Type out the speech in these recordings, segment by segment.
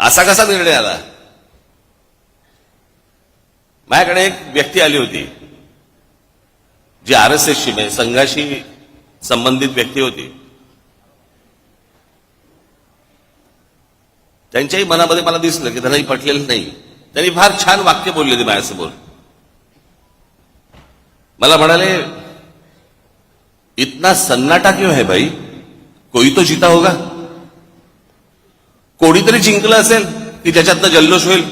असा कसा निर्णय आला? माझ्याकडे एक व्यक्ती आली होती जी आरएसएसची म्हणजे संघाशी संबंधित व्यक्ती होती. त्यांच्याही मनामध्ये मला दिसलं की त्यांनाही पटलेलं नाही. त्यांनी फार छान वाक्य बोलले होते माझ्यासमोर. मला म्हणाले, इतना सन्नाटा क्यों है भाई, कोई तो जीता होगा. कोणीतरी जिंकलं असेल की ज्याच्यातनं जल्लोष होईल.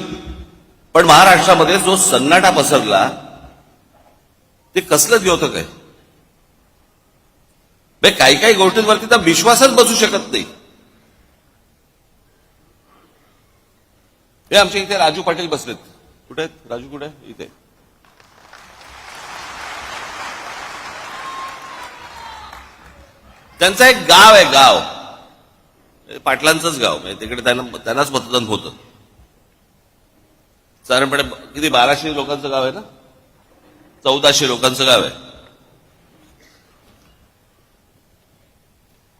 पण महाराष्ट्रामध्ये जो सन्नाटा पसरला ते कसलं द्योतक आहे. काही काही गोष्टींवरती तर विश्वासच बसू शकत नाही. हे आमच्या इथे राजू पाटील बसलेत. कुठे आहेत राजू? कुठे आहे? इथे. त्यांचं एक गाव आहे, गाव पाटलांचंच गाव म्हणजे तिकडे त्यांनाच मतदान होतं. साधारणपणे किती 1200 लोकांचं गाव आहे ना, 1400 लोकांचं गाव आहे.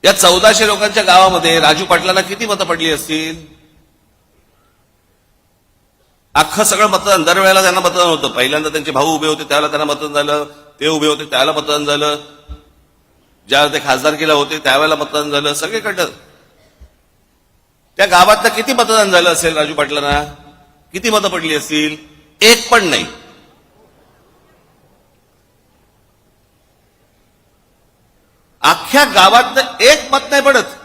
या 1400 लोकांच्या गावामध्ये राजू पाटलांना किती मतं पडली असतील? अख्खं सगळं मतदान दरवेळेला त्यांना मतदान होतं. पहिल्यांदा त्यांचे भाऊ उभे होते त्यावेळेला त्यांना मतदान झालं, ते उभे होते त्यावेळेला मतदान झालं, ज्यावेळेला ते खासदारकीला होते त्यावेळेला मतदान झालं, सगळीकडं. त्या गावातलं किती मतदान झालं असेल राजू पाटलांना? किती मतं पडली असतील? एक पण नाही. अख्ख्या गावातलं एक मत नाही पडत.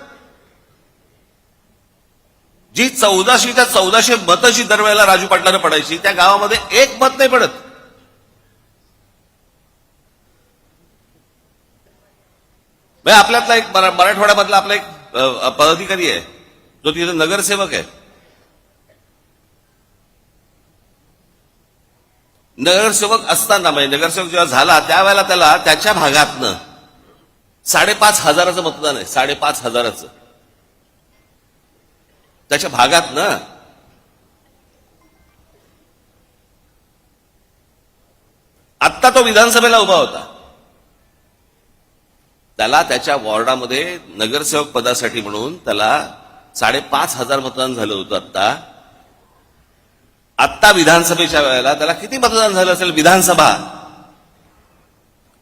जी 1400च्या 1400 मतं जी दरवेळेला राजू पाटलांना पडायची त्या गावामध्ये एक मत नाही पडत. आपल्यातला एक मराठवाड्यामधला आपला एक पदाधिकारी आहे जो तिथे नगरसेवक आहे. नगरसेवक असताना म्हणजे नगरसेवक जेव्हा झाला त्यावेळेला त्याला त्याच्या भागातनं 5,500 मतदान आहे. 5,500 त्याच्या भागातनं. आत्ता तो विधानसभेला उभा होता. त्याला त्याच्या वॉर्डामध्ये नगरसेवक पदासाठी म्हणून त्याला 5,500 मतदान झालं होतं. आत्ता विधानसभेच्या वेळेला त्याला किती मतदान झालं असेल? विधानसभा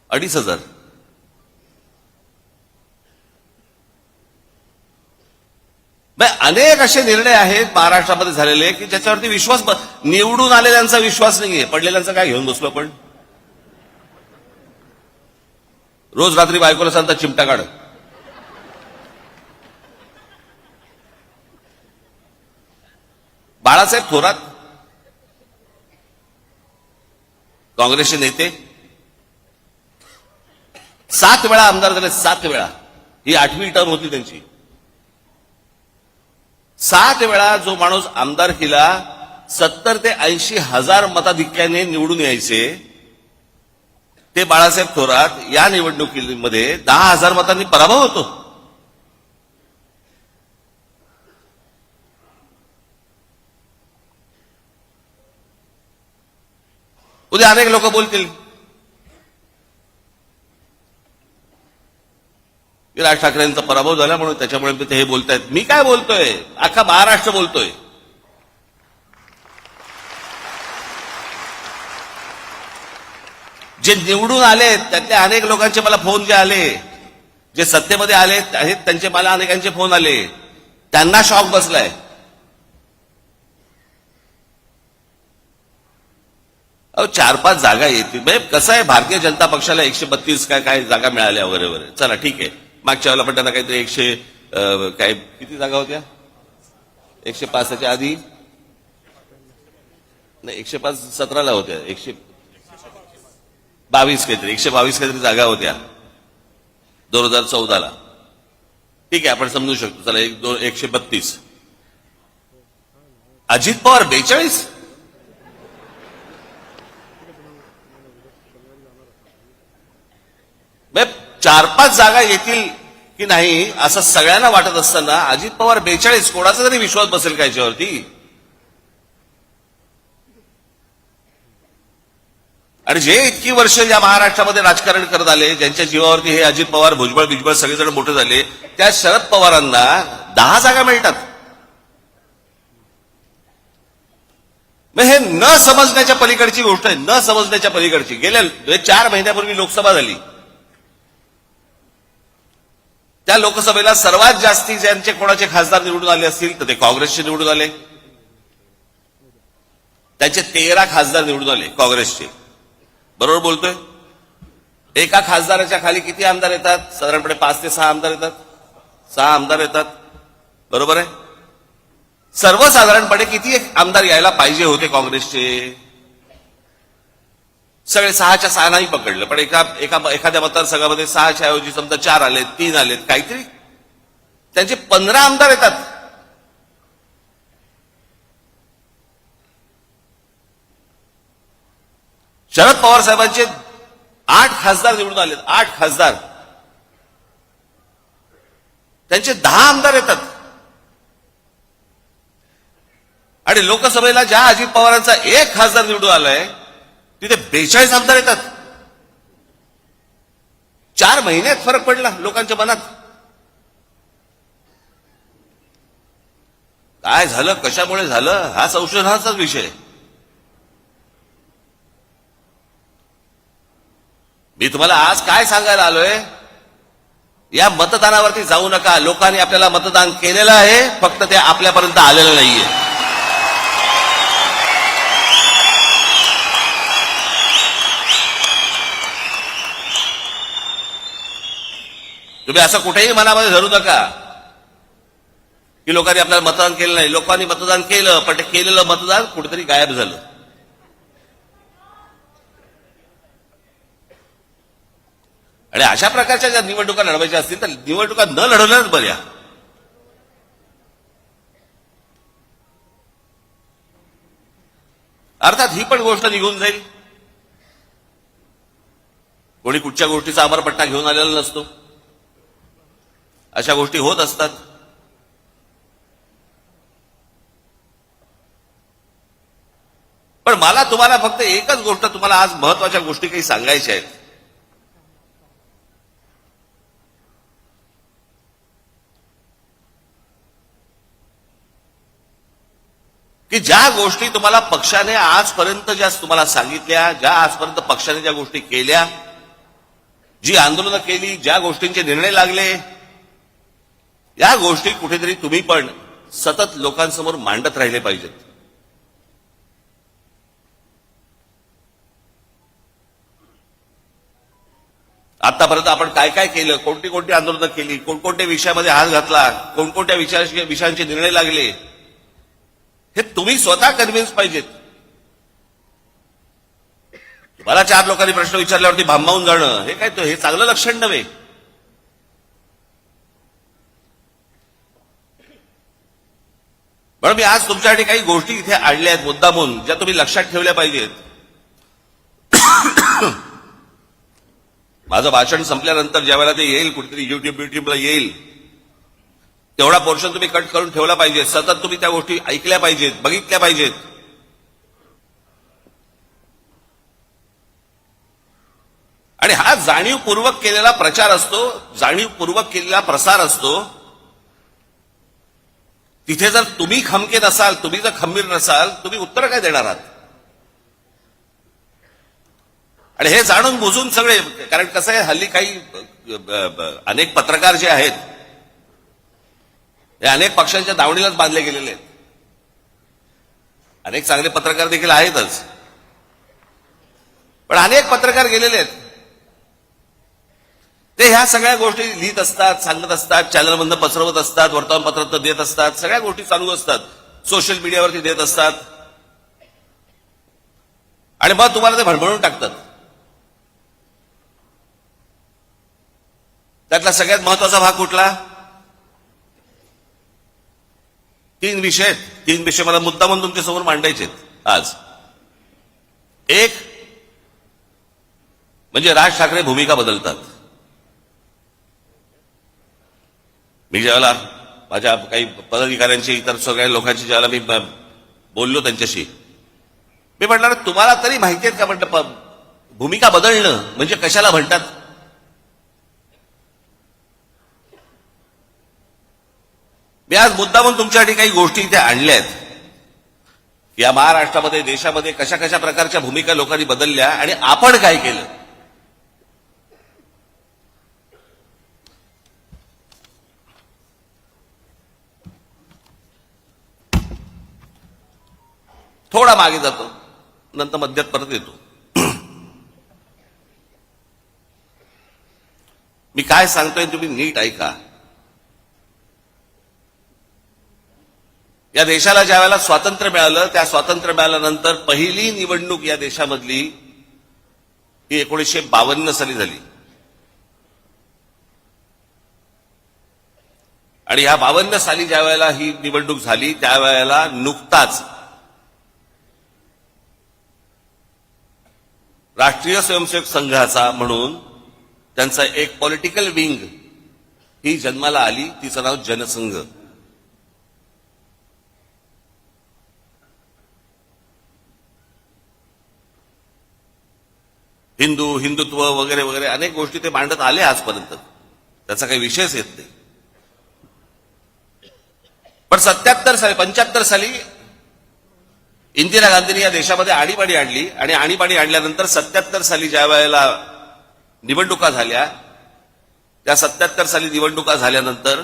2,500. अनेक असे निर्णय आहेत महाराष्ट्रामध्ये झालेले की ज्याच्यावरती विश्वास निवडून आलेल्यांचा विश्वास नाहीये. पडलेल्यांचा काय घेऊन बसलो आपण? रोज रात्री बायकोला सांगता चिमटा काढ. बाळासाहेब थोरात काँग्रेसचे नेते 7 वेळा आमदार झाले. 7 वेळा. ही 8वी टर्म होती त्यांची. 7 वेळा जो माणूस आमदारकीला 70 ते 80 हजार मताधिक्याने निवडून यायचे ते बाळासाहेब थोरात या निवडणुकीमध्ये 10,000 मतांनी पराभव होतो. उद्या अनेक लोक बोलतील की राज ठाकरेंचा पराभव झाला म्हणून त्याच्यामुळे ते हे बोलतायत. मी काय बोलतोय? अख्खा महाराष्ट्र बोलतोय. जे निवडून आले त्यातले अनेक लोकांचे मला फोन जे आले, जे सत्तेमध्ये आले आहेत त्यांचे मला अनेकांचे फोन आले. त्यांना शॉक बसलाय. अहो 4-5 जागा येतील. म्हणजे कसं आहे, भारतीय जनता पक्षाला 132 काय जागा मिळाल्या वगैरे वगैरे. चला ठीक आहे. मागच्या वेळेला पण त्यांना काहीतरी 100 काय किती जागा होत्या? 105 च्या आधी नाही, 105 17ला होत्या. 122 काहीतरी 122 काहीतरी जागा होत्या 2014ला. ठीक आहे, आपण समजू शकतो. चला 132. अजित पवार 42. म्हणजे 4-5 जागा येतील की नाही असं सगळ्यांना वाटत असताना अजित पवार 42. कोणाचा तरी विश्वास बसेल का याच्यावरती? आणि जे इतकी वर्ष या महाराष्ट्रामध्ये राजकारण करत आले, ज्यांच्या जीवावरती हे अजित पवार, भुजबळ सगळेजण मोठे झाले, त्या शरद पवारांना 10 जागा मिळतात. मग हे न समजण्याच्या पलीकडची गोष्ट आहे, न समजण्याच्या पलीकडची. गेल्या 4 महिन्यापूर्वी लोकसभा झाली. त्या लोकसभेला सर्वात जास्ती ज्यांचे कोणाचे खासदार निवडून आले असतील तर ते काँग्रेसचे निवडून आले. त्यांचे 13 खासदार निवडून आले काँग्रेसचे. बरोबर बोलतोय? एका खासदाराच्या खाली किती आमदार येतात? साधारणपणे 5 ते 6 आमदार येतात. 6 आमदार येतात. बरोबर आहे? सर्वसाधारणपणे किती आमदार यायला पाहिजे होते काँग्रेसचे? सगळे 6च्या 6 नाही पकडलं, पण एखाद्या मतदारसंघामध्ये 6च्या ऐवजी समजा 4 आलेत, 3 आलेत, काहीतरी त्यांचे 15 आमदार येतात. शरद पवार साहेबांचे 8 खासदार निवडून आलेत. 8 खासदार, त्यांचे 10 आमदार येतात. आणि लोकसभेला ज्या अजित पवारांचा 1 खासदार निवडून आलाय तिथे 42 आमदार येतात. 4 महिन्यात फरक पडला लोकांच्या मनात. काय झालं, कशामुळे झालं, हा संशोधनाचाच विषय आहे. मी तुम्हाला आज काय सांगायला आलोय, या मतदानावरती जाऊ नका. लोकांनी आपल्याला मतदान केलेलं आहे, फक्त ते आपल्यापर्यंत आलेलं नाहीये. तुम्ही असं कुठेही मनामध्ये धरू नका की लोकांनी आपल्याला मतदान केलं नाही. लोकांनी मतदान केलं, पण ते केलेलं मतदान कुठेतरी गायब झालं. आणि अशा प्रकारच्या ज्या निवडणुका लढवायच्या असतील तर निवडणुका न लढवल्याच बऱ्या. अर्थात ही पण गोष्ट निघून जाईल. कोणी कुठच्या गोष्टीचा अमरपट्टा घेऊन आलेला नसतो. अशा गोष्टी होत असतात. पण मला तुम्हाला फक्त एकच गोष्ट, तुम्हाला आज महत्वाच्या गोष्टी काही सांगायच्या आहेत. की ज्या गोष्टी तुम्हाला पक्षाने आजपर्यंत ज्या तुम्हाला सांगितल्या, ज्या आजपर्यंत पक्षाने ज्या गोष्टी केल्या, जी आंदोलनं केली, ज्या गोष्टींचे निर्णय लागले, या गोष्टी कुठेतरी तुम्ही पण सतत लोकांसमोर मांडत राहिले पाहिजेत. आतापर्यंत आपण काय काय केलं, कोणती कोणती आंदोलनं केली, कोणकोणत्या विषयामध्ये हात घातला, कोणकोणत्या विषयांचे निर्णय लागले, हे तुम्ही स्वतः कन्व्हिन्स पाहिजेत. तुम्हाला 4 लोकांनी प्रश्न विचारल्यावरती भांबावून जाणं हे काय, हे चांगलं लक्षण नव्हे. म्हणून मी आज तुमच्यासाठी काही गोष्टी इथे आणल्या आहेत मुद्दामून, ज्या तुम्ही लक्षात ठेवल्या पाहिजेत. माझं भाषण संपल्यानंतर ज्यावेळेला ते येईल, कुठेतरी युट्यूबला येईल, तेवढा पोर्शन तुम्ही कट करून ठेवला पाहिजे. सतत तुम्ही त्या गोष्टी ऐकल्या पाहिजेत, बघितल्या पाहिजेत. आणि हा जाणीवपूर्वक केलेला प्रचार असतो, जाणीवपूर्वक केलेला प्रसार असतो. तिथे जर तुम्ही खमके नसाल, तुम्ही जर खंबीर नसाल, तुम्ही उत्तर काय देणार आहात? आणि हे जाणून बुजून सगळे, कारण कसं आहे, हल्ली काही अनेक पत्रकार जे आहेत हे अनेक पक्षांच्या दावणीलाच बांधले गेलेले आहेत. अनेक चांगले पत्रकार देखील आहेतच, पण अनेक पत्रकार गेलेले आहेत. ते ह्या सगळ्या गोष्टी लिहित असतात, सांगत असतात, चॅनलमधनं पसरवत असतात, वर्तमानपत्रात देत असतात, सगळ्या गोष्टी चालू असतात, सोशल मीडियावरती देत असतात. आणि मग तुम्हाला ते भणभणून टाकतात. त्यातला सगळ्यात महत्वाचा भाग कुठला? 3 विषय आहेत. 3 विषय मला मुद्दा म्हणून तुमच्या समोर मांडायचे आहेत आज. एक म्हणजे राज ठाकरे भूमिका बदलतात. मी ज्यावेळेला माझ्या काही पदाधिकाऱ्यांची, इतर सगळ्या लोकांची ज्यावेळेला मी बोललो त्यांच्याशी, मी म्हटलं तुम्हाला तरी माहिती आहेत का, म्हटलं भूमिका बदलणं म्हणजे कशाला म्हणतात? मी आज मुद्दा म्हणून तुमच्यासाठी काही गोष्टी इथे आणल्या आहेत या महाराष्ट्रामध्ये देशामध्ये कशा कशा प्रकारच्या भूमिका लोकांनी बदलल्या आणि आपण काय केलं. थोडा मागे जातो, नंतर मध्यात परत येतो. मी काय सांगतोय तुम्ही नीट ऐका. या देशाला ज्या वेळेला स्वातंत्र्य मिळालं, त्या स्वातंत्र्य मिळाल्यानंतर पहिली निवडणूक या देशामधली ही 1952 साली झाली. आणि ह्या 52 साली ज्या वेळेला ही निवडणूक झाली, त्यावेळेला नुकताच राष्ट्रीय स्वयंसेवक संघाचा म्हणून त्यांचा एक पॉलिटिकल विंग ही जन्माला आली, तिचं नाव जनसंघ. हिंदुत्व वगैरे वगैरे अनेक गोष्टी ते मांडत आले आजपर्यंत, त्याचा काही विषयच येत नाही. पण 75 साली इंदिरा गांधींनी या देशामध्ये आणीबाणी आणली आणि आणीबाणी आणल्यानंतर 77 साली ज्या वेळेला निवडणुका झाल्या, त्या 77 साली निवडणुका झाल्यानंतर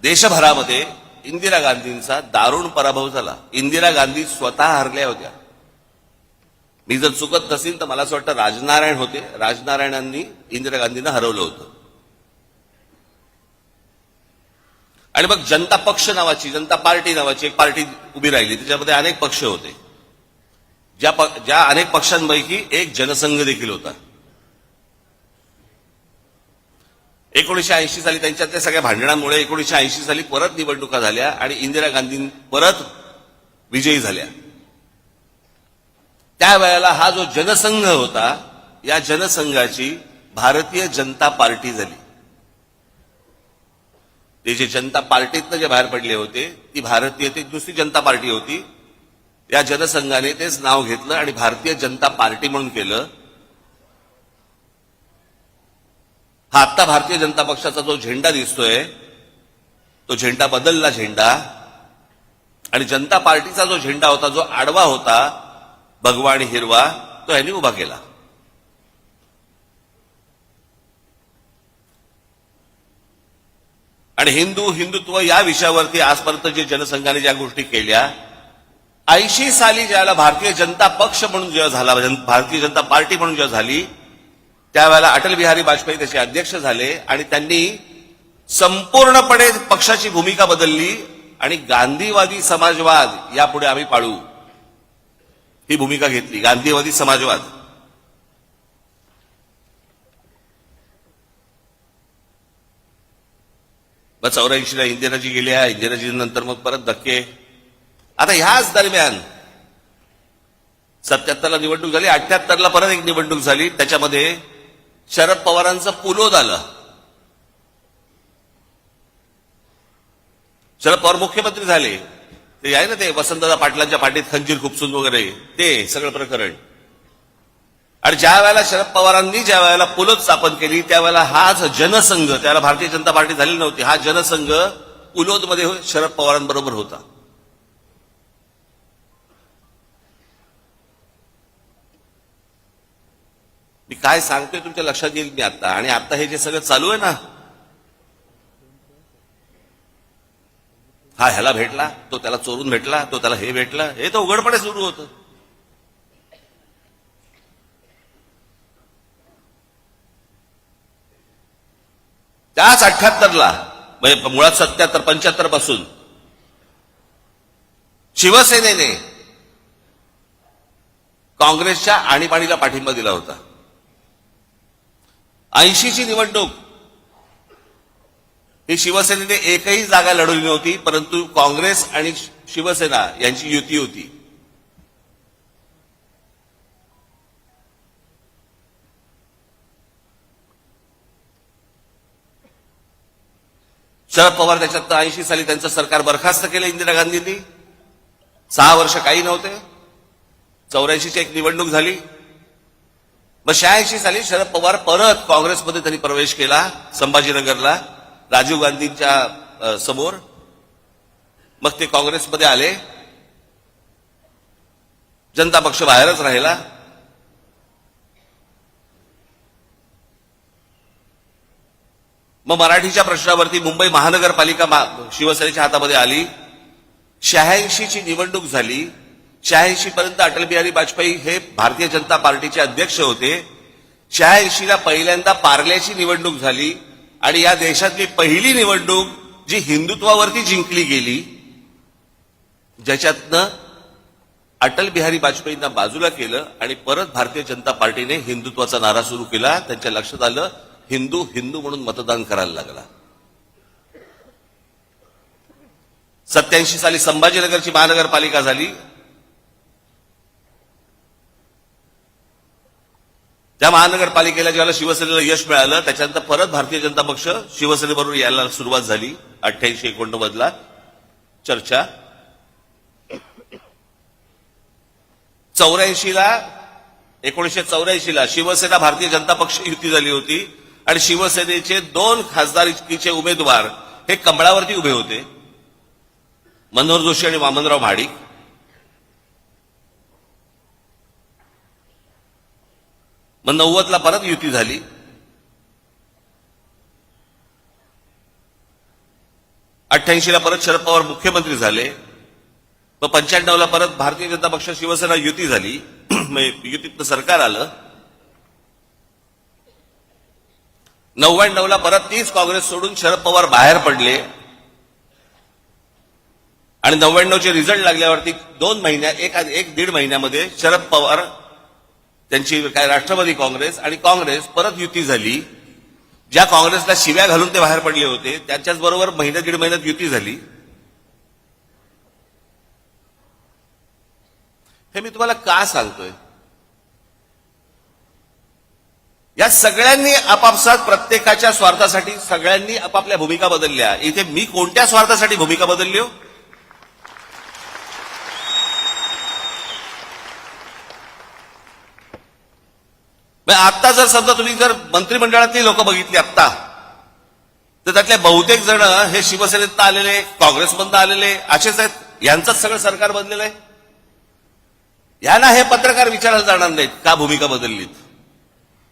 देशभरामध्ये इंदिरा गांधींचा दारुण पराभव झाला. इंदिरा गांधी स्वतः हरल्या होत्या. मी जर चुकत नसेल तर मला असं वाटतं राजनारायण होते, राजनारायणांनी इंदिरा गांधींना हरवलं होतं. आणि मग जनता पक्ष नावाची, जनता पार्टी नावाची एक पार्टी उभी राहिली. त्याच्यामध्ये अनेक पक्ष होते. ज्या अनेक पक्षांपैकी एक जनसंघ देखील होता. 1980 साली त्यांच्यातल्या सगळ्या भांडणांमुळे 1980 साली परत निवडणुका झाल्या आणि इंदिरा गांधी परत विजयी झाल्या. त्यावेळेला हा जो जनसंघ होता, या जनसंघाची भारतीय जनता पार्टी झाली. ते जे जनता पार्टीतनं जे बाहेर पडले होते, ती भारतीय ती दुसरी जनता पार्टी होती. या जनसंघाने तेच नाव घेतलं आणि भारतीय जनता पार्टी म्हणून केलं. हा आत्ता भारतीय जनता पक्षाचा जो झेंडा दिसतोय, तो झेंडा बदलला झेंडा. आणि जनता पार्टीचा जो झेंडा होता, जो आडवा होता, भगवा आणि हिरवा, तो यांनी उभा केला. आणि हिंदुत्व या विषयावरती आजपर्यंत जे जनसंघाने ज्या गोष्टी केल्या, 80 साली ज्याला भारतीय जनता पक्ष म्हणून जेव्हा झाला, भारतीय जनता पार्टी म्हणून जेव्हा झाली, त्यावेळेला अटल बिहारी वाजपेयी त्याचे अध्यक्ष झाले आणि त्यांनी संपूर्णपणे पक्षाची भूमिका बदलली आणि गांधीवादी समाजवाद यापुढे आम्ही पाळू ही भूमिका घेतली. गांधीवादी समाजवाद. मग 84ला इंदिराजी गेल्या, इंदिराजी नंतर मग परत धक्के. आता ह्याच दरम्यान 77ला निवडणूक झाली, 78ला परत एक निवडणूक झाली. त्याच्यामध्ये शरद पवारांचं पुलोद आलं. शरद पवार मुख्यमंत्री झाले. ते आहे ना ते वसंतदादा पाटलांच्या पाठीत खंजीर खुपसून वगैरे ते सगळं प्रकरण. आणि ज्या वेळेला शरद पवारांनी ज्या वेळेला पुलोद स्थापन केली, त्यावेळेला हाच जनसंघ, त्याला भारतीय जनता पार्टी झालेली नव्हती, हा जनसंघ पुलोदमध्ये शरद पवारांबरोबर होता. मी काय सांगतोय तुमच्या लक्षात येईल मी आता. आणि आता हे जे सगळं चालू आहे ना, हा ह्याला भेटला, तो त्याला चोरून भेटला, तो त्याला हे भेटला, हे तर उघडपणे सुरू होतं. त्याच 78ला म्हणजे मुळात 77-75 पासून शिवसेनेने काँग्रेसच्या आणीबाणीला पाठिंबा दिला होता. 80ची निवडणूक ही शिवसेनेने एकही जागा लढवली नव्हती, परंतु काँग्रेस आणि शिवसेना यांची युती होती. शरद पवार त्याच्यात 80 साली त्यांचं सरकार बरखास्त केलं इंदिरा गांधींनी. 6 वर्ष काही नव्हते. 84ची एक निवडणूक झाली. मग 86 साली शरद पवार परत काँग्रेसमध्ये त्यांनी प्रवेश केला, संभाजीनगरला राजीव गांधींच्या समोर. मग ते काँग्रेसमध्ये आले, जनता पक्ष बाहेरच राहिला. मग मराठीच्या प्रश्नावरती मुंबई महानगरपालिका शिवसेनेच्या हातामध्ये आली. 86 ची निवडणूक झाली. 86 पर्यंत अटल बिहारी वाजपेयी हे भारतीय जनता पार्टीचे अध्यक्ष होते. 86 ला पहिल्यांदा पार्ल्याची निवडणूक झाली आणि या देशातली पहिली निवडणूक जी हिंदुत्वावरती जिंकली गेली, ज्याच्यातनं अटल बिहारी वाजपेयींना बाजूला केलं आणि परत भारतीय जनता पार्टीने हिंदुत्वाचा नारा सुरू केला. त्यांच्या लक्षात आलं हिंदू हिंदू म्हणून मतदान करायला लागला. 87 साली संभाजीनगरची महानगरपालिका झाली. त्या महानगरपालिकेला ज्याला शिवसेनेला यश मिळालं, त्याच्यानंतर परत भारतीय जनता पक्ष शिवसेनेबरोबर यायला सुरुवात झाली. 88-89 मधला चर्चा. 1984 ला शिवसेना भारतीय जनता पक्ष युती झाली होती आणि शिवसेनेचे 2 खासदारकीचे उमेदवार हे कमळावरती उभे होते, मनोहर जोशी आणि वामनराव महाडिक. मग 90 ला परत युती झाली. ला परत शरद पवार मुख्यमंत्री झाले. मग 95 ला परत भारतीय जनता पक्ष शिवसेना युती झाली. युतीतलं सरकार आलं. 99 ला परत तीच काँग्रेस सोडून शरद पवार बाहेर पडले आणि 99चे रिझल्ट लागल्यावरती 2 महिन्यात एक दीड महिन्यामध्ये शरद पवार त्यांची काय राष्ट्रवादी काँग्रेस आणि काँग्रेस परत युती झाली. ज्या काँग्रेसला शिव्या घालून ते बाहेर पडले होते त्यांच्याच बरोबर दीड महिन्यात युती झाली. हे मी तुम्हाला का सांगतोय? या सगळ्यांनी आपापसात प्रत्येकाच्या स्वार्थासाठी सगळ्यांनी आपापल्या भूमिका बदलल्या. इथे मी कोणत्या स्वार्थासाठी भूमिका बदलली हो? आता जर समजा तुम्ही जर मंत्रिमंडळातली लोक बघितली आत्ता, तर त्यातले बहुतेक जण हे शिवसेनेत आलेले, काँग्रेसमधून आलेले असेच आहेत. यांचंच सगळं सरकार बनलेलं आहे. यांना हे पत्रकार विचारायला जाणार नाहीत का भूमिका बदललीत,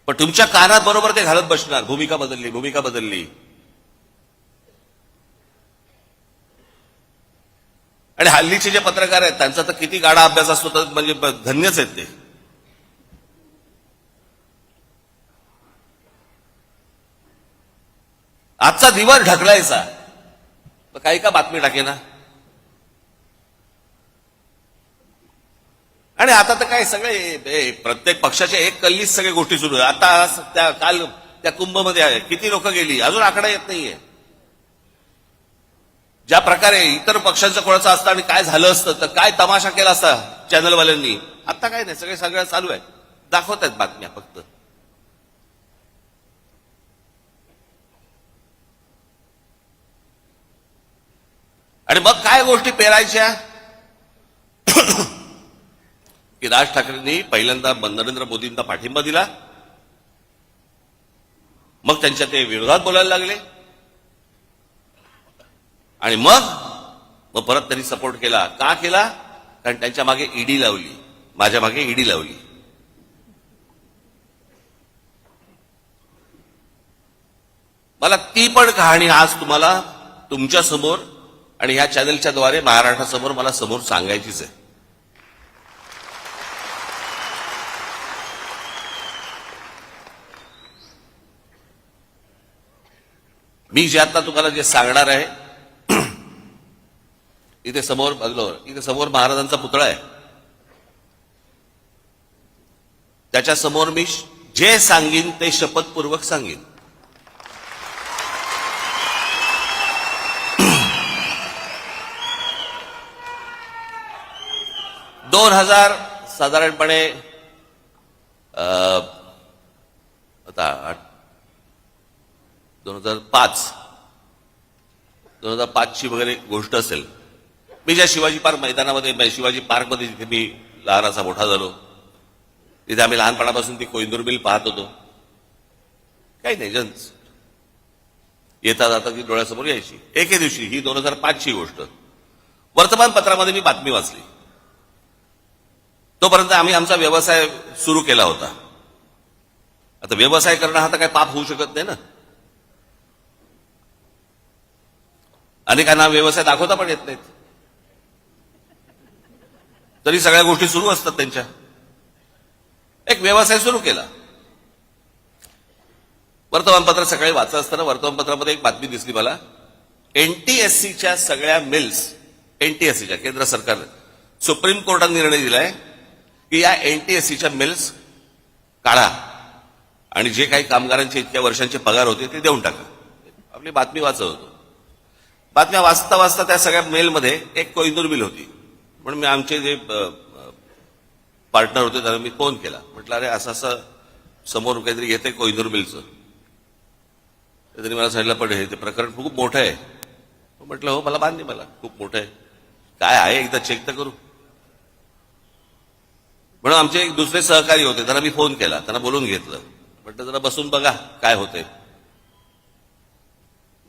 पण तुमच्या कानात बरोबर ते घालत बसणार भूमिका बदलली, भूमिका बदलली. आणि हल्लीचे जे पत्रकार आहेत त्यांचा तर किती गाढा अभ्यास असतो, तर म्हणजे धन्यच आहेत ते. आजचा दिवस ढकलायचा तर काही का बातमी टाकेना. आणि आता तर काय सगळे प्रत्येक पक्षाच्या एक कल्लीच सगळे गोष्टी सुरू आहे. आता काल त्या कुंभमध्ये आहे, किती लोक गेली अजून आकडा येत नाहीये. ज्या प्रकारे इतर पक्षांचं कोणाचं असतं आणि काय झालं असतं, तर काय तमाशा केला असता चॅनलवाल्यांनी. आता काय नाही, सगळं चालू आहे, दाखवत आहेत बातम्या फक्त. आणि मग काय गोष्टी पेरायच्या की राज ठाकरेंनी पहिल्यांदा नरेंद्र मोदींना पाठिंबा दिला, मग त्यांच्या ते विरोधात बोलायला लागले आणि मग परत त्यांनी सपोर्ट केला. का केला? कारण त्यांच्या मागे ईडी लावली, माझ्या मागे ईडी लावली. मला ती पण कहाणी आज तुम्हाला तुमच्या समोर आणि ह्या चॅनलच्या द्वारे महाराष्ट्रासमोर मला समोर सांगायचीच आहे. मी जे आता तुम्हाला जे सांगणार आहे, इथे समोर महाराजांचा पुतळा आहे, त्याच्या समोर मी जे सांगीन ते शपथपूर्वक सांगीन. साधारणपणे आता 2005 ची वगैरे गोष्ट असेल. मी ज्या शिवाजी पार्क मैदानामध्ये, शिवाजी पार्कमध्ये जिथे मी लहानाचा मोठा झालो, तिथे आम्ही लहानपणापासून ती कोइंदूर मिल पाहत होतो. काही नाही, जन्स येता जाता ती डोळ्यासमोर यायची. एके दिवशी, ही 2005 ची गोष्ट, वर्तमानपत्रामध्ये मी बातमी वाचली. तोपर्यंत आम्ही आमचा व्यवसाय सुरू केला होता. आता व्यवसाय करणं हा तर काही पाप होऊ शकत नाही ना. अनेकांना व्यवसाय दाखवता पण येत नाहीत, तरी सगळ्या गोष्टी सुरू असतात त्यांच्या. एक व्यवसाय सुरू केला. वर्तमानपत्र सकाळी वाचत असताना वर्तमानपत्रामध्ये एक बातमी दिसली मला. एनटीएससीच्या सगळ्या मिल्स, एनटीएससीच्या केंद्र सरकारने सुप्रीम कोर्टाने निर्णय दिलाय की या एनटीएससीच्या मिल्स काढा आणि जे काही कामगारांचे इतक्या वर्षांचे पगार होते ते देऊन टाका. आपली बातमी वाचत होतो. बातम्या वाचता वाचता त्या सगळ्या मेलमध्ये एक कोहिनूर मिल होती. म्हणून मी आमचे जे पार्टनर होते त्यांना मी फोन केला. म्हटलं अरे असं असं समोर काहीतरी येते कोहिनूर मिलचं. त्यांनी मला सांगितलं पण हे ते प्रकरण खूप मोठं आहे. म्हटलं हो मला मान्य, मला खूप मोठं आहे. काय आहे एकदा चेक तर करू. म्हणून आमचे एक दुसरे सहकारी होते त्यांना मी फोन केला, त्यांना बोलून घेतलं. म्हटलं जरा बसून बघा काय होतंय.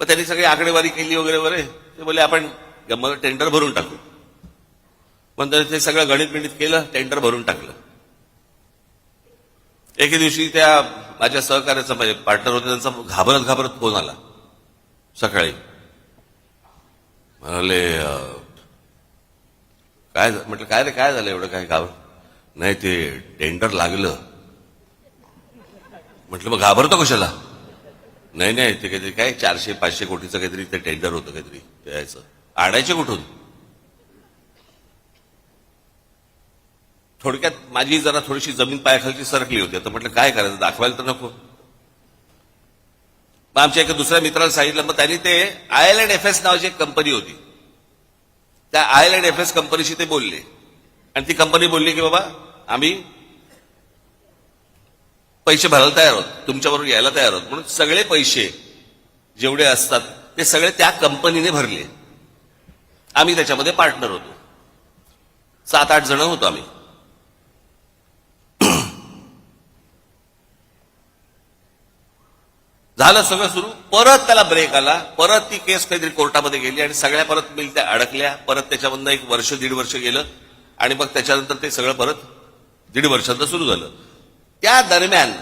मग त्यांनी सगळी आकडेवारी केली वगैरे वगैरे. ते बोलले आपण टेंडर भरून टाकू. पण त्यांनी ते सगळं गणित बिणित केलं, टेंडर भरून टाकलं. एके दिवशी त्या माझ्या सहकार्याचा म्हणजे पार्टनर होते त्यांचा घाबरत घाबरत फोन आला सकाळी. म्हणाले काय. म्हटलं काय रे काय झालं एवढं काय घाबर. नाही ते टेंडर लागलं. म्हटलं मग घाबरतो कशाला. नाही नाही ते काहीतरी काय 400-500 कोटीचं काहीतरी ते टेंडर होतं काहीतरी द्यायचं. आणायचे कुठून. थोडक्यात माझी जरा थोडीशी जमीन पायाखालची सरकली होती. तर म्हटलं काय करायचं, दाखवायला तर नको. मग आमच्या एका दुसऱ्या मित्राला सांगितलं. मग त्यांनी ते आयलँड एफएस नावाची एक कंपनी होती, त्या आयलँड एफएस कंपनीशी ते बोलले. आणि ती कंपनी बोलली की बाबा आम्ही पैसे भरायला तयार आहोत, तुमच्याबरोबर यायला तयार आहोत. म्हणून सगळे पैसे जेवढे असतात ते सगळे त्या कंपनीने भरले. आम्ही त्याच्यामध्ये पार्टनर होतो. 7-8 जण होतो आम्ही. झालं सगळं सुरू. परत त्याला ब्रेक आला. परत ती केस काहीतरी कोर्टामध्ये गेली आणि सगळ्या परत मिल त्या अडकल्या. परत त्याच्यामधनं 1 वर्ष 1.5 वर्ष गेलं आणि मग त्याच्यानंतर ते सगळं परत 1.5 वर्षांचं सुरू झालं. त्या दरम्यान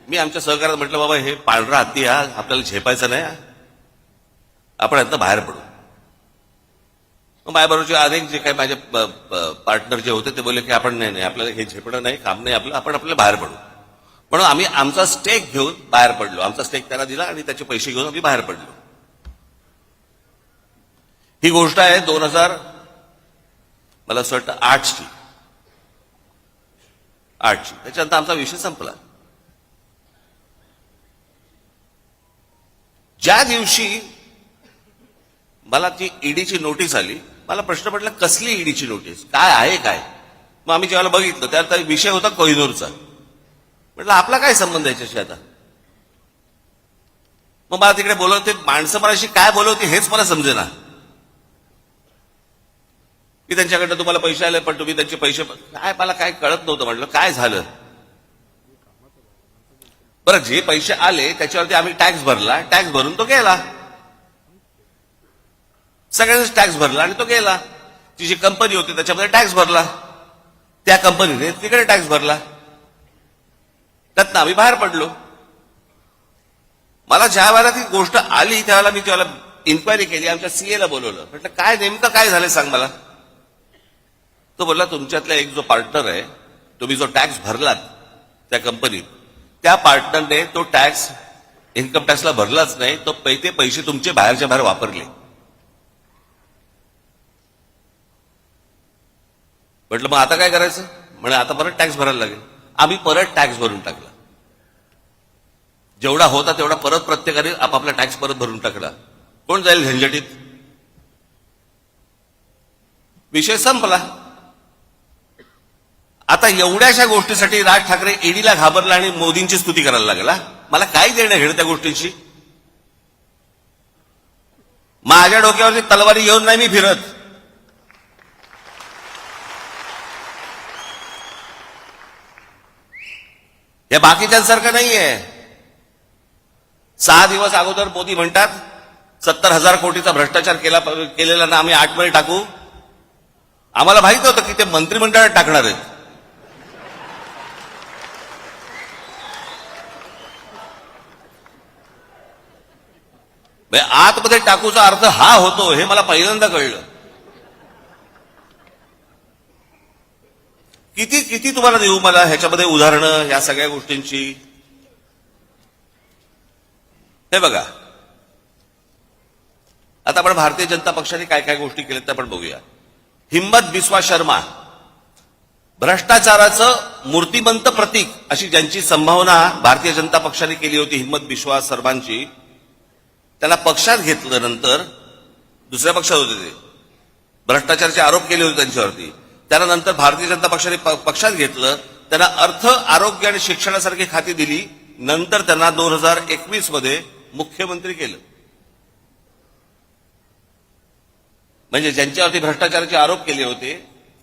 मी आमच्या सहकार्यात म्हटलं बाबा हे पांढरा हत्ती हा आपल्याला झेपायचा नाही, आपण यातनं बाहेर पडू. मग माझ्याबरोबरचे अनेक जे काही माझे पार्टनर जे होते ते बोलले की आपण नाही आपल्याला हे झेपणं नाही, काम नाही आपलं, आपण आपल्याला बाहेर पडू. म्हणून आम्ही आमचा स्टेक घेऊन बाहेर पडलो. आमचा स्टेक त्याला दिला आणि त्याचे पैसे घेऊन आम्ही बाहेर पडलो. ही गोष्ट आहे 2000 मला असं वाटतं 8ची. त्याच्यानंतर आमचा विषय संपला. ज्या दिवशी मला ती ईडीची नोटीस आली, मला प्रश्न पडला कसली ईडीची नोटीस, काय आहे काय. मग आम्ही जेव्हा बघितलं त्यात विषय होता कोहिनूरचा. म्हटलं आपला काय संबंध याच्याशी आता. मग मला तिकडे बोलवते माणसं मलाशी काय बोलवते हेच मला समजेना. की त्यांच्याकडनं तुम्हाला पैसे आले पण तुम्ही त्यांचे पैसे काय, मला काय कळत नव्हतं. म्हटलं काय झालं. बरं जे पैसे आले त्याच्यावरती आम्ही टॅक्स भरला, टॅक्स भरून तो गेला. सगळ्यांनीच टॅक्स भरला आणि तो गेला. ती जी कंपनी होती त्याच्यामध्ये टॅक्स भरला, त्या कंपनीने तिकडे टॅक्स भरला, त्यातनं आम्ही बाहेर पडलो. मला ज्या वेळेला ती गोष्ट आली त्यावेळेला मी त्यावेळेला इन्क्वायरी केली, आमच्या सीएला बोलवलं. म्हटलं काय नेमकं काय झालं सांग मला. तो बोलला तुमच्यातला एक जो पार्टनर आहे, तुम्ही जो टॅक्स भरलात त्या कंपनीत, त्या पार्टनरने तो टॅक्स इन्कम टॅक्सला भरलाच नाही, तो ते पैसे तुमचे बाहेरच्या बाहेर वापरले. म्हटलं मग आता काय करायचं. म्हणजे आता परत टॅक्स भरायला लागेल. आम्ही परत टॅक्स भरून टाकला. जेवढा होता तेवढा परत प्रत्येकाने आपापला टॅक्स परत भरून टाकला. कोण जाईल झंझटीत. विषय संपला. आता एवढ्याशा गोष्टीसाठी राज ठाकरे ईडीला घाबरला आणि मोदींची स्तुती करायला लागला. मला काय देणं घेणं त्या गोष्टींशी. माझ्या डोक्यावरची तलवारी घेऊन नाही मी फिरत. हे बाकीच्यांसारखं नाहीये. 6 दिवस अगोदर मोदी म्हणतात 70,000 कोटीचा भ्रष्टाचार केलेला ना आम्ही 8 मध्ये टाकू. आम्हाला माहित होतं की ते मंत्रिमंडळात टाकणार आहेत. आतमध्ये टाकूचा अर्थ हा होतो हे मला पहिल्यांदा कळलं. किती किती तुम्हाला देऊ मला ह्याच्यामध्ये उदाहरणं या सगळ्या गोष्टींची. हे बघा, आता आपण भारतीय जनता पक्षाने काय काय गोष्टी केल्यात ते आपण बघूया. हिम्मत बिस्वा शर्मा, भ्रष्टाचाराचं मूर्तिमंत प्रतीक अशी ज्यांची संभावना भारतीय जनता पक्षाने केली होती, हिम्मत बिस्वा शर्मांची, त्याला पक्षात घेतलं. नंतर दुसऱ्या पक्षात होते ते, भ्रष्टाचाराचे आरोप केले होते त्यांच्यावरती. त्यांना नंतर भारतीय जनता पक्षाने पक्षात घेतलं. त्यांना अर्थ, आरोग्य आणि शिक्षणासारखी खाती दिली. नंतर त्यांना 2021 मध्ये मुख्यमंत्री केलं. म्हणजे ज्यांच्यावरती भ्रष्टाचाराचे आरोप केले होते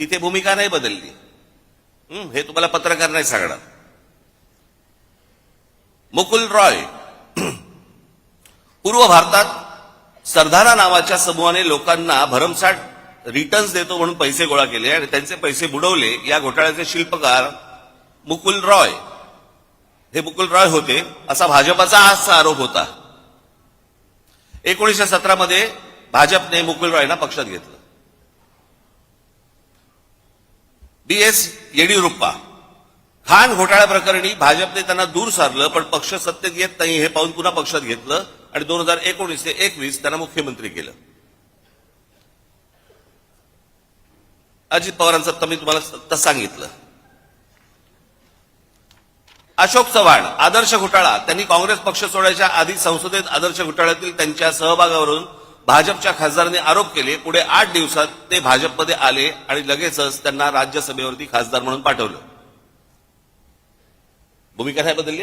तिथे भूमिका नाही बदलली. हे तुम्हाला पत्रकार नाही सांगणार. मुकुल रॉय, पूर्व भारतात सरदारा नावाच्या समूहाने लोकांना भरमसाठ रिटर्न्स देतो म्हणून पैसे गोळा केले आणि त्यांचे पैसे बुडवले. या घोटाळ्याचे शिल्पकार मुकुल रॉय, हे मुकुल रॉय होते असा भाजपाचा आजचा आरोप होता. 1917 मध्ये भाजपने मुकुल रॉयना पक्षात घेतलं. BS येडियुरप्पा, खाण घोटाळ्या प्रकरणी भाजपने त्यांना दूर सारलं, पण पक्ष सत्तेत येत नाही हे पाहून पुन्हा पक्षात घेतलं आणि 2019 ते 21 त्यांना मुख्यमंत्री केलं. अजित पवारांचं तर मी तुम्हाला सांगितलं. अशोक चव्हाण, आदर्श घोटाळा, त्यांनी काँग्रेस पक्ष सोडायच्या आधी संसदेत आदर्श घोटाळ्यातील त्यांच्या सहभागावरून भाजपच्या खासदारांनी आरोप केले. पुढे 8 दिवसात ते भाजपमध्ये आले आणि लगेचच त्यांना राज्यसभेवरती खासदार म्हणून पाठवलं. भूमिका नाही बदलली.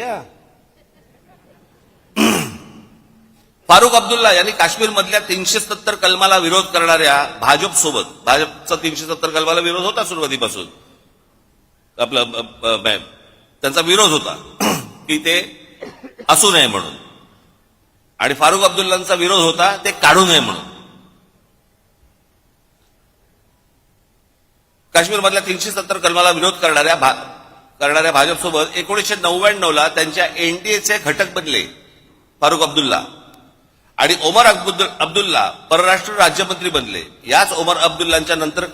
फारुख अब्दुल्ला यांनी काश्मीरमधल्या 370 कलमाला विरोध करणाऱ्या भाजपसोबत, भाजपचा 370 कलमाला विरोध होता सुरुवातीपासून, त्यांचा विरोध होता की ते असू नये म्हणून, आणि फारुख अब्दुल्लांचा विरोध होता ते काढू नये म्हणून. काश्मीरमधल्या 370 कलमाला विरोध करणाऱ्या भाजपसोबत 1999 त्यांच्या एनडीएचे घटक बनले फारुख अब्दुल्ला, आणि ओमर अब्दुल्ला परराष्ट्र राज्यमंत्री बनले. याच ओमर अब्दुल्लांच्या नंतर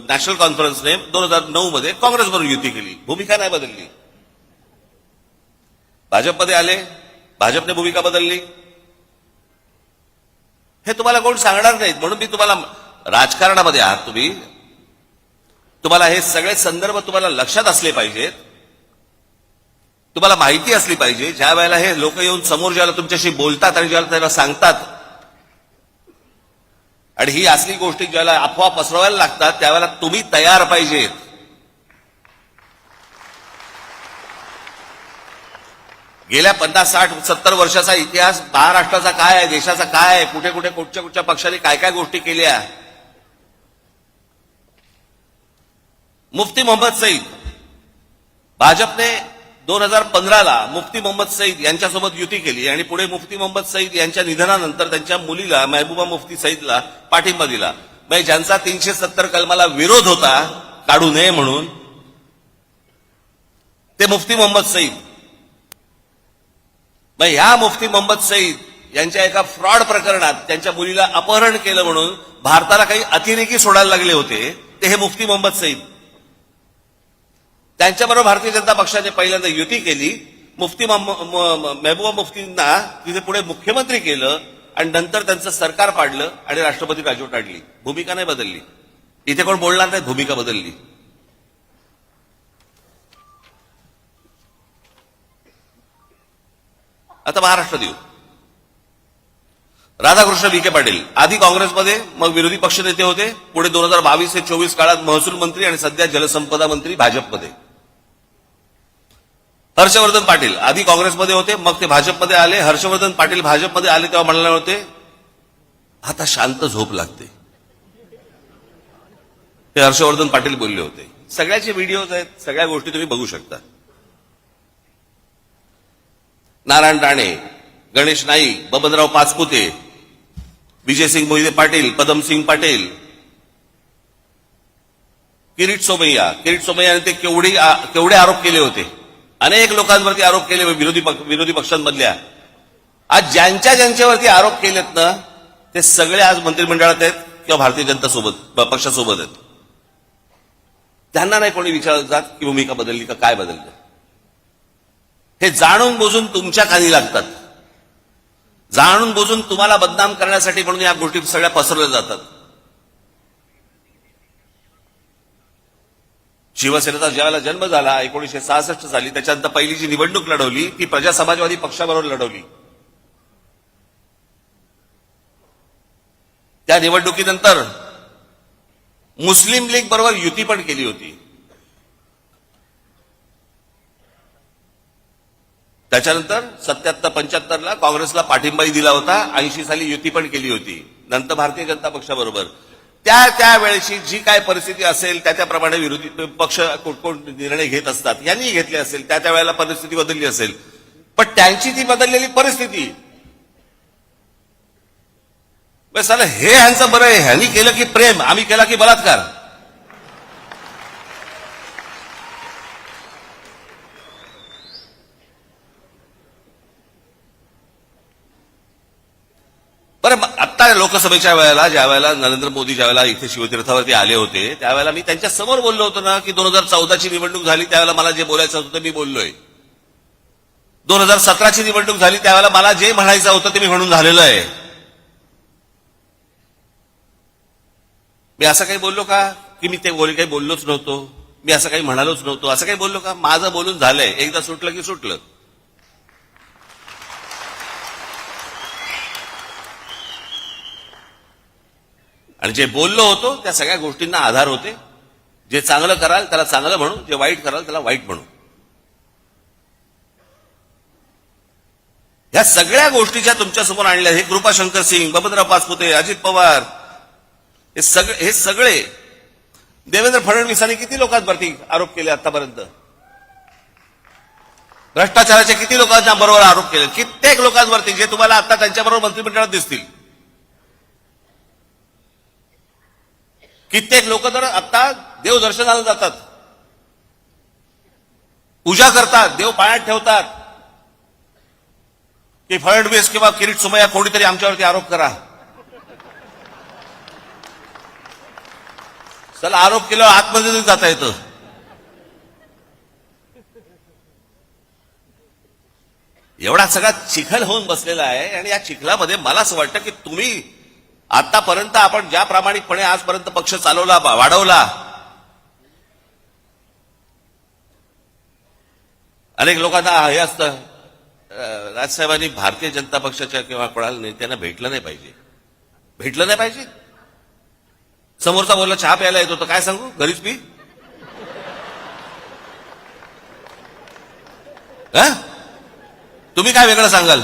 नॅशनल कॉन्फरन्सने 2009 मध्ये काँग्रेसबरोबर युती केली. भूमिका नाही बदलली. भाजपमध्ये आले, भाजपने भूमिका बदलली. हे तुम्हाला कोण सांगणार नाहीत. म्हणून मी तुम्हाला, राजकारणामध्ये आहात तुम्ही, तुम्हाला हे सगळे संदर्भ तुम्हाला लक्षात असले पाहिजेत, तुम्हाला माहिती असली पाहिजे. ज्या वेळेला हे लोक येऊन समोर ज्यावेळेला तुमच्याशी बोलतात आणि ज्यावेळेला त्याला सांगतात, आणि ही असली गोष्टी ज्यावेळेला अफवा पसरवायला लागतात, त्यावेळेला तुम्ही तयार पाहिजेत. गेल्या 50, 60, 70 वर्षाचा इतिहास महाराष्ट्राचा काय आहे, देशाचा काय आहे, कुठे कुठे कुठच्या कुठच्या पक्षाने काय काय गोष्टी केल्या. मुफ्ती मोहम्मद सईद, भाजपने 2015ला मुफ्ती मोहम्मद सईद यांच्यासोबत युती केली आणि पुढे मुफ्ती मोहम्मद सईद यांच्या निधनानंतर त्यांच्या मुलीला महबूबा मुफ्ती सईदला पाठिंबा दिला. म्हणजे ज्यांचा 370 कलमाला विरोध होता काढू नये म्हणून, ते मुफ्ती मोहम्मद सईद. मग ह्या मुफ्ती मोहम्मद सईद यांच्या एका फ्रॉड प्रकरणात त्यांच्या मुलीला अपहरण केलं म्हणून भारताला काही अतिरेकी सोडायला लागले होते, ते हे मुफ्ती मोहम्मद सईद. त्यांच्याबरोबर भारतीय जनता पक्षाने पहिल्यांदा युती केली. मुफ्ती महबूबा मुफ्तींना तिथे पुढे मुख्यमंत्री केलं आणि नंतर त्यांचं सरकार पाडलं आणि राष्ट्रपती राजवट आणली. भूमिका नाही बदलली. इथे कोण बोलणार नाही भूमिका बदलली. आता महाराष्ट्र देऊ. राधाकृष्ण विखे पाटील, आधी काँग्रेसमध्ये, मग विरोधी पक्षनेते होते. पुढे 2022 ते 24 काळात महसूल मंत्री आणि सध्या जलसंपदा मंत्री भाजपमध्ये. हर्षवर्धन पाटील, आधी काँग्रेसमध्ये होते, मग ते भाजपमध्ये आले. हर्षवर्धन पाटील भाजपमध्ये आले तेव्हा म्हणाले होते आता शांत झोप लागते. हे हर्षवर्धन पाटील बोलले होते. सगळ्याचे व्हिडिओज आहेत, सगळ्या गोष्टी तुम्ही बघू शकता. नारायण राणे, गणेश नाईक, बबनराव पाचपुते, विजयसिंग मोहिते पाटील, पदमसिंग पाटील, किरीट सोमय्याने ते केवढे आरोप केले होते, अनेक लोकांवरती आरोप केले विरोधी पक्षांमधल्या. आज ज्यांच्यावरती आरोप केलेत ना ते सगळे आज मंत्रिमंडळात आहेत किंवा भारतीय जनता पक्षासोबत आहेत. त्यांना नाही कोणी विचारत जात की भूमिका बदलली का काय बदललं. हे जाणून बुजून तुमच्या कानी लागतात, जाणून बुजून तुम्हाला बदनाम करण्यासाठी म्हणून या गोष्टी सगळ्या पसरल्या जातात. शिवसेनेचा ज्यावेळेला जन्म झाला 1966 साली, त्याच्यानंतर पहिली जी निवडणूक लढवली ती प्रजा समाजवादी पक्षाबरोबर लढवली. त्या निवडणुकीनंतर मुस्लिम लीग बरोबर युती पण केली होती. त्याच्यानंतर 77-75ला काँग्रेसला पाठिंबाही दिला होता. 80 साली युती पण केली होती. नंतर भारतीय जनता पक्षाबरोबर त्या वेळेची जी काय परिस्थिती असेल त्याप्रमाणे विरोधी पक्ष कोण निर्णय घेत असतात, यांनी घेतले असेल, त्या वेळेला परिस्थिती बदलली असेल. पण त्यांची ती बदललेली परिस्थिती साला हे ह्यांचं बरं आहे, ह्यांनी केलं की प्रेम, आम्ही केला की बलात्कार. बरं, आता लोकसभेच्या वेळेला ज्या वेळेला नरेंद्र मोदी ज्या वेळेला इथे शिवतीर्थावरती आले होते त्यावेळेला मी त्यांच्या समोर बोललो होतो ना की 2014ची निवडणूक झाली त्यावेळेला मला जे बोलायचं होतं ते मी बोललोय. 2017ची निवडणूक झाली त्यावेळेला मला जे म्हणायचं होतं ते मी म्हणून झालेलं आहे. मी असं काही बोललो का की मी ते काही बोललोच नव्हतो, मी असं काही म्हणालोच नव्हतो, असं काही बोललो का? माझं बोलून झालंय, एकदा सुटलं की सुटलं. आणि जे बोललो होतो त्या सगळ्या गोष्टींना आधार होते. जे चांगलं कराल त्याला चांगलं म्हणू, जे वाईट कराल त्याला वाईट म्हणू. ह्या सगळ्या गोष्टी ज्या तुमच्यासमोर आणल्या, हे कृपाशंकर सिंग, बबनराव पाचपुते, अजित पवार, हे सगळे देवेंद्र फडणवीसांनी किती लोकांवरती आरोप केले आतापर्यंत? भ्रष्टाचाराचे किती लोकांच्या बरोबर आरोप केले? कित्येक लोकांवरती जे तुम्हाला आता त्यांच्याबरोबर मंत्रिमंडळात दिसतील. कित्येक लोक तर आता देवदर्शनाला जातात, पूजा करतात, देव पाण्यात ठेवतात की फडणवीस किंवा किरीट सोमय्या कोणीतरी आमच्यावरती आरोप करा. चला, आरोप केल्यावर आतमध्ये जाता येतं. एवढा सगळा चिखल होऊन बसलेला आहे. आणि या चिखलामध्ये मला असं वाटतं की तुम्ही आतापर्यंत आपण ज्या प्रामाणिकपणे आजपर्यंत पक्ष चालवला, वाढवला, अनेक लोकांना हे असतं राजसाहेबांनी भारतीय जनता पक्षाच्या किंवा कोणाला नेत्यांना भेटलं नाही पाहिजे. समोरचा बोलला चहा प्यायला येतो तर काय सांगू, घरीच पी. तुम्ही काय वेगळं सांगाल?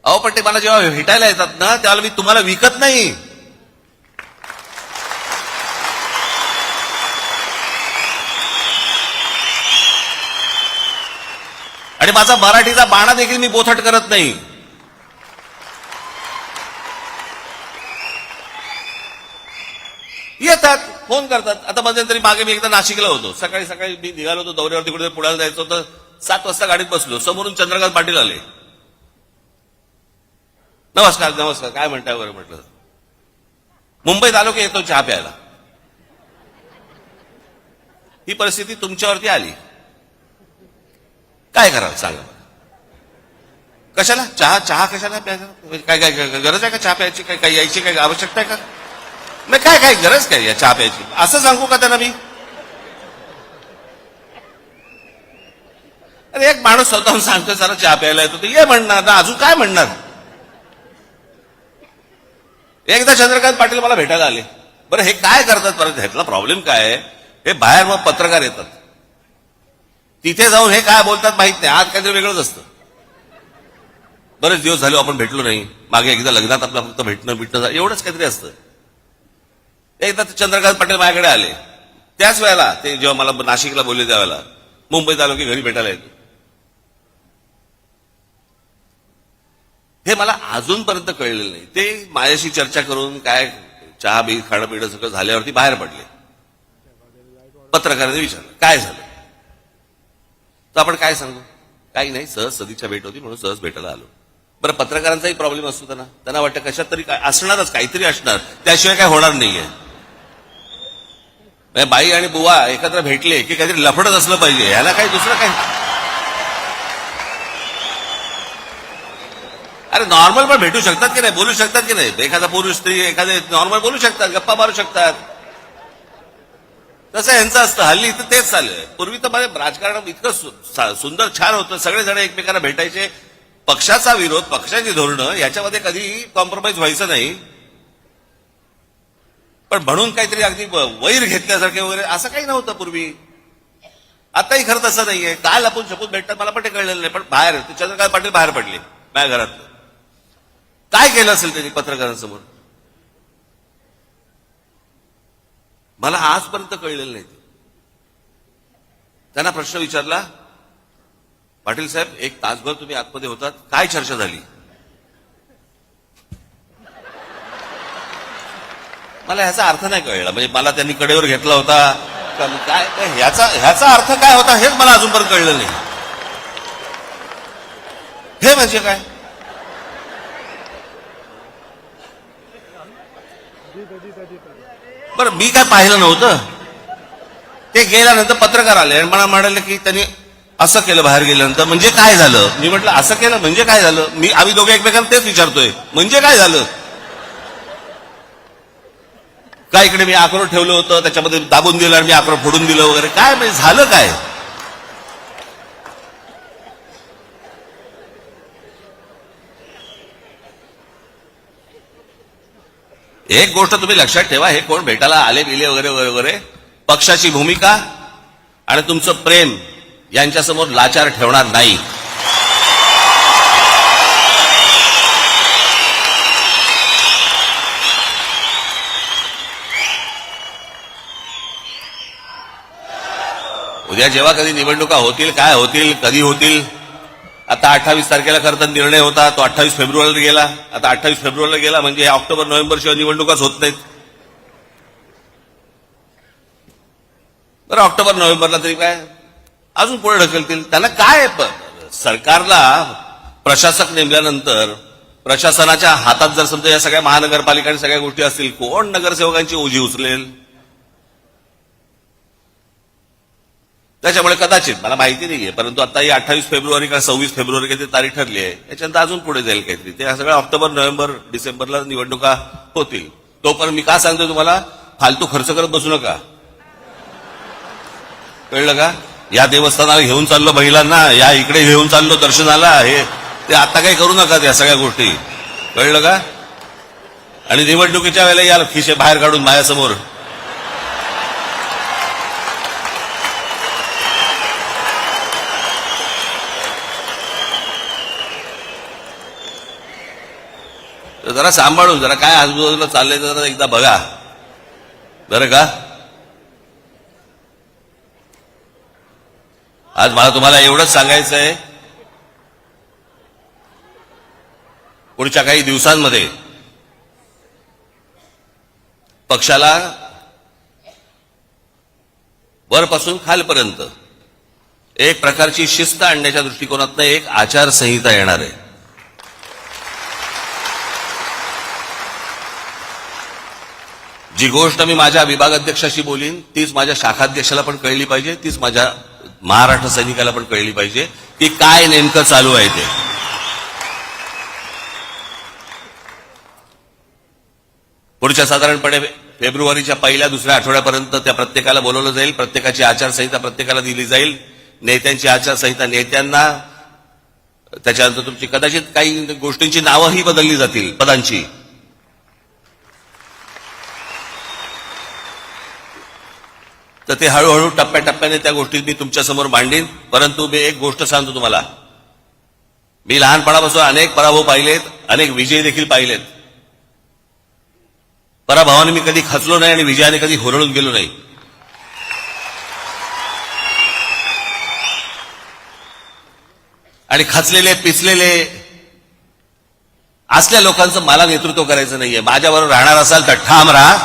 अहो, पण ते मला जेव्हा भेटायला येतात ना त्यावेळेला मी तुम्हाला विकत नाही. आणि माझा मराठीचा बाणा देखील मी बोथट करत नाही. येतात, फोन करतात. आता मध्यंतरी मागे मी एकदा नाशिकला होतो. सकाळी मी निघालो होतो दौऱ्यावरती, कुठे पुण्याला जायचं होतं. 7 वाजता गाडीत बसलो, समोरून चंद्रकांत पाटील आले. नमस्कार काय म्हणताय बरं म्हटलं. मुंबईत आलो की येतो चहा प्यायला. ही परिस्थिती तुमच्यावरती आली, काय कराल सांगा? कशाला चहा कशाला प्यायचा? काय गरज आहे का चहा प्यायची? काय यायची काय आवश्यकता आहे का? नाही, काय गरज काय या चहा प्यायची असं सांगू का त्यांना मी? अरे, एक माणूस स्वतःहून सांगतो जरा चहा प्यायला येतो तर ये म्हणणार ना, अजून काय म्हणणार? एकदा चंद्रकांत पाटील मला भेटायला आले. बरं, हे काय करतात परत? ह्यातला प्रॉब्लेम काय आहे? हे बाहेर मग पत्रकार येतात, तिथे जाऊन हे काय बोलतात माहित नाही. आज काहीतरी वेगळंच असतं. बरेच दिवस झाले आपण भेटलो नाही, मागे एकदा लग्नात आपलं फक्त भेटणं एवढंच काहीतरी असतं. एकदा चंद्रकांत पाटील माझ्याकडे आले. त्याच वेळेला ते जेव्हा मला नाशिकला बोलले त्यावेळेला मुंबईत आलो की घरी भेटायला येतो. हे मला अजूनपर्यंत कळलेलं नाही. ते माझ्याशी चर्चा करून काय चहा बी खाणं पिणं सगळं झाल्यावरती बाहेर पडले. पत्रकारांनी विचारलं काय झालं, तर आपण काय सांगू, काही नाही, सहज सदिच्छा भेट होती म्हणून सहज भेटायला आलो. बरं, पत्रकारांचाही प्रॉब्लेम असतो त्यांना वाटतं कशात तरी असणारच, काहीतरी असणार, त्याशिवाय काय होणार नाहीये. बाई आणि बुवा एकत्र भेटले की काहीतरी लफडत असलं पाहिजे, ह्याला काही दुसरं काय. अरे नॉर्मल पण भेटू शकतात की नाही, बोलू शकतात की नाही, एखादा पुरुष स्त्री एखादे नॉर्मल बोलू शकतात, गप्पा मारू शकतात. तसं यांचं असतं. हल्ली इथं तेच चाललंय. पूर्वी तर माझ्या राजकारण इतकं सुंदर छान होतं, सगळेजण एकमेकांना भेटायचे. पक्षाचा विरोध, पक्षाची धोरणं याच्यामध्ये कधी कॉम्प्रोमाइज व्हायचं नाही, पण म्हणून काहीतरी अगदी वैर घेतल्यासारखे वगैरे असं काही नव्हतं पूर्वी. आताही खरं तसं नाहीये. काल आपण शपथ भेटतात मला पण ते कळलेलं नाही, पण बाहेर चंद्रकांत पाटील बाहेर पडले माझ्या घरात. काय केलं असेल त्यांनी पत्रकारांसमोर मला आजपर्यंत कळलेलं नाही. त्यांना प्रश्न विचारला, पाटील साहेब एक तासभर तुम्ही आतमध्ये होतात, काय चर्चा झाली. मला ह्याचा अर्थ नाही कळला. म्हणजे मला त्यांनी कडेवर घेतला होता का काय, ह्याचा अर्थ काय होता हेच मला अजूनपर्यंत कळलं नाही. हे म्हणजे काय. बरं, मी काय पाहिलं नव्हतं. ते गेल्यानंतर पत्रकार आले आणि मला म्हणाले की त्यांनी असं केलं बाहेर गेल्यानंतर, म्हणजे काय झालं. मी म्हटलं असं केलं म्हणजे काय झालं. आम्ही दोघे एकमेकांना तेच विचारतोय, म्हणजे काय झालं. काय इकडे मी अक्रोड ठेवलं होतं, त्याच्यामध्ये दाबून दिलं आणि मी अक्रोड फोडून दिलं वगैरे, काय म्हणजे झालं काय. एक गोष्ट तुम्ही लक्षात ठेवा, हे कोण भेटायला आले बिले वगैरे वगैरे, पक्षाची भूमिका आणि तुमचं प्रेम यांच्यासमोर लाचार ठेवणार नाही. उद्या जेव्हा कधी निवडणुका होतील, काय होतील, कधी होतील. आता 28 तारखेला खरं तर निर्णय होता, तो 28 फेब्रुवारीला गेला. आता 28 फेब्रुवारीला गेला म्हणजे ऑक्टोबर नोव्हेंबर शिवाय निवडणुकाच होत नाहीत. बरं, ऑक्टोबर नोव्हेंबरला तरी काय अजून पुढे ढकलतील. त्यांना काय, सरकारला प्रशासक नेमल्यानंतर प्रशासनाच्या हातात जर समजा या सगळ्या महानगरपालिका आणि सगळ्या गोष्टी असतील, कोण नगरसेवकांची ओझी उचलेल. त्याच्यामुळे कदाचित मला माहिती नाहीये, परंतु आता ही 28 फेब्रुवारी का 26 फेब्रुवारी काहीतरी तारीख ठरली आहे, याच्यानंतर अजून पुढे जाईल काहीतरी. ते सगळं ऑक्टोबर नोव्हेंबर डिसेंबरला निवडणुका होतील. तोपर्यंत मी का सांगतोय तुम्हाला, फालतू खर्च करत बसू नका. कळलं का. या देवस्थानाला घेऊन चाललो महिलांना, या इकडे घेऊन चाललो दर्शनाला, हे ते आता काही करू नका त्या सगळ्या गोष्टी. कळलं का. आणि निवडणुकीच्या वेळेला या खिशे बाहेर काढून माझ्यासमोर जरा सांभाळून, जरा काय आजूबाजूला चाललंय जरा एकदा बघा बरं का. आज मला तुम्हाला एवढंच सांगायचं आहे, पुढच्या काही दिवसांमध्ये पक्षाला वरपासून खालपर्यंत एक प्रकारची शिस्त आणण्याच्या दृष्टिकोनातनं एक आचारसंहिता येणार आहे. जी गोष्ट मी माझ्या विभागाध्यक्षाशी बोलीन तीच माझ्या शाखाध्यक्षाला पण कळली पाहिजे, तीच माझ्या महाराष्ट्र सैनिकाला पण कळली पाहिजे की काय नेमकं चालू आहे ते. पुढच्या साधारणपणे फेब्रुवारीच्या पहिल्या दुसऱ्या आठवड्यापर्यंत त्या प्रत्येकाला बोलवलं जाईल, प्रत्येकाची आचारसंहिता प्रत्येकाला दिली जाईल, नेत्यांची आचारसंहिता नेत्यांना, त्याच्यानंतर तुमची कदाचित काही गोष्टींची नावंही बदलली जातील पदांची. तर ते हळूहळू टप्प्याटप्प्याने त्या गोष्टी मी तुमच्यासमोर मांडीन. परंतु मी एक गोष्ट सांगतो तुम्हाला, मी लहानपणापासून अनेक पराभव पाहिलेत, अनेक विजय देखील पाहिलेत. पराभवाने मी कधी खचलो नाही आणि विजयाने कधी हुरळून गेलो नाही. आणि खचलेले पिचलेले असल्या लोकांचं मला नेतृत्व करायचं नाहीये. माझ्याबरोबर राहणार असाल तर ठाम राहा,